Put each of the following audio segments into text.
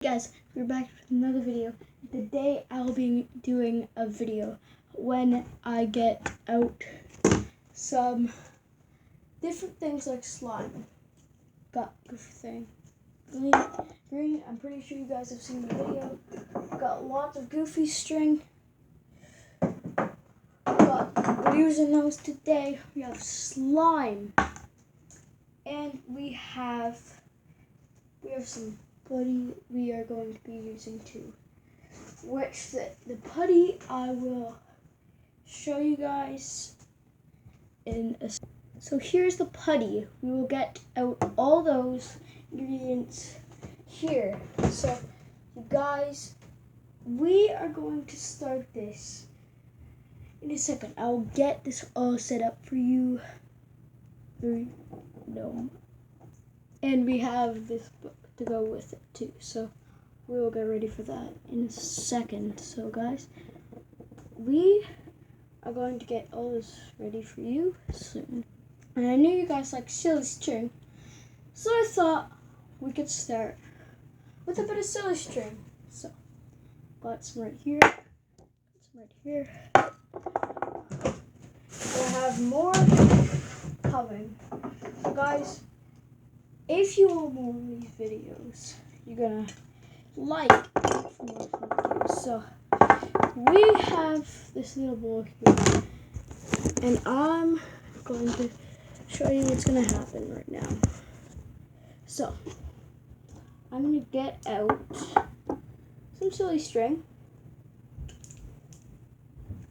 Guys, we're back with another video. Today I'll be doing a video when I get out some different things like slime. Got goofy thing. Green, I'm pretty sure you guys have seen the video. Got lots of goofy string. But we're using those today. We have slime. And we have some putty we are going to be using too. Which the putty I will show you guys in a. So here's the putty. We will get out all those ingredients here. So you guys, we are going to start this in a second. I'll get this all set up for you. And we have this book to go with it too, so we will get ready for that in a second. So guys, we are going to get all this ready for you soon. And I know you guys like silly string, so I thought we could start with a bit of silly string. So got some right here, we'll have more coming. So guys, if you want more of these videos, you're gonna like for more videos. So we have this little bowl here, and I'm going to show you what's gonna happen right now. So I'm gonna get out some silly string.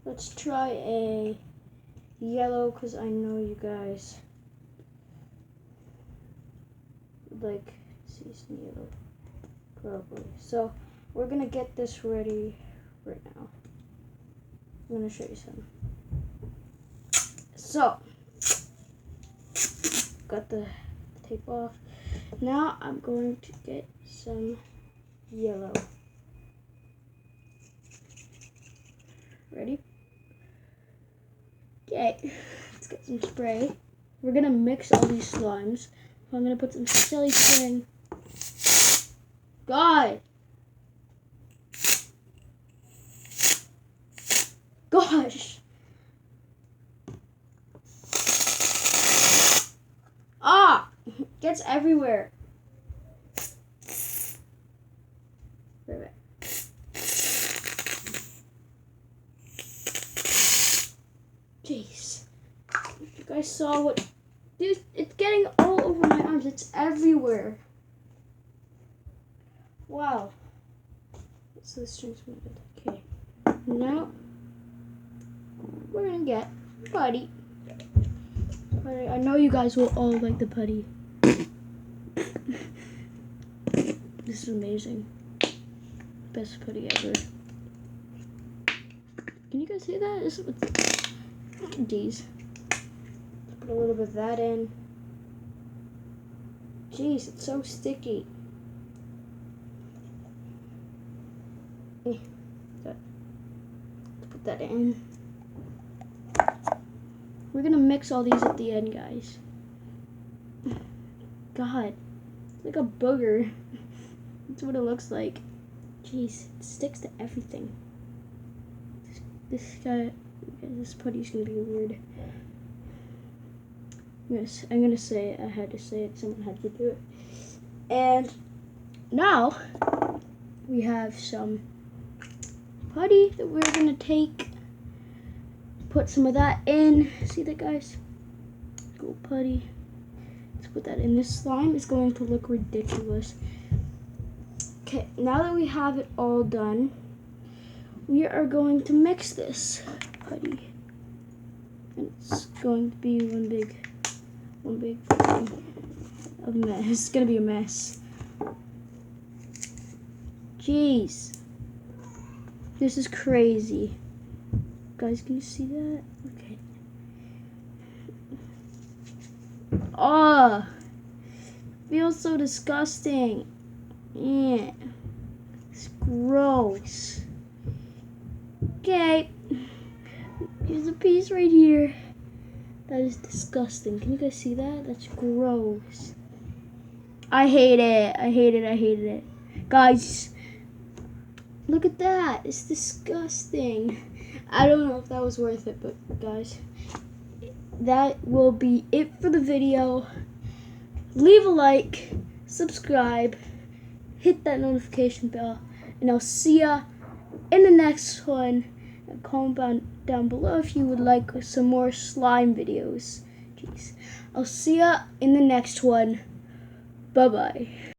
Let's try a yellow, because I know you guys like season yellow probably. So we're gonna get this ready right now. I'm gonna show you some. So got the tape off. Now I'm going to get some yellow. Ready? Okay, let's get some spray. We're gonna mix all these slimes. So I'm gonna put some silly string. God! Gosh! Ah! It gets everywhere. Wait. Jeez. You guys saw what... Dude, it's getting all over my arms. It's everywhere. Wow. So the string's moving. Okay. Now we're gonna get putty. I know you guys will all like the putty. This is amazing. Best putty ever. Can you guys see that? This is Jeez. Put a little bit of that in. Jeez, it's so sticky. Let's put that in. We're gonna mix all these at the end, guys. God, it's like a booger. That's what it looks like. Jeez, it sticks to everything. This putty's gonna be weird. Yes, I'm gonna say it. I had to say it. Someone had to do it. And now we have some putty that we're gonna take. Put some of that in. See that, guys? Go putty. Let's put that in. This slime is going to look ridiculous. Okay, now that we have it all done, we are going to mix this putty. And it's going to be one big thing of a mess. It's gonna be a mess. Jeez. This is crazy. Guys, can you see that? Okay. Oh, feels so disgusting. Yeah. It's gross. Okay. Here's a piece right here. That is disgusting. Can you guys see that? That's gross. I hate it. Guys, look at that. It's disgusting. I don't know if that was worth it, but guys, that will be it for the video. Leave a like, subscribe, hit that notification bell, and I'll see ya in the next one. Comment down below if you would like some more slime videos. Jeez. I'll see ya in the next one. Bye-bye.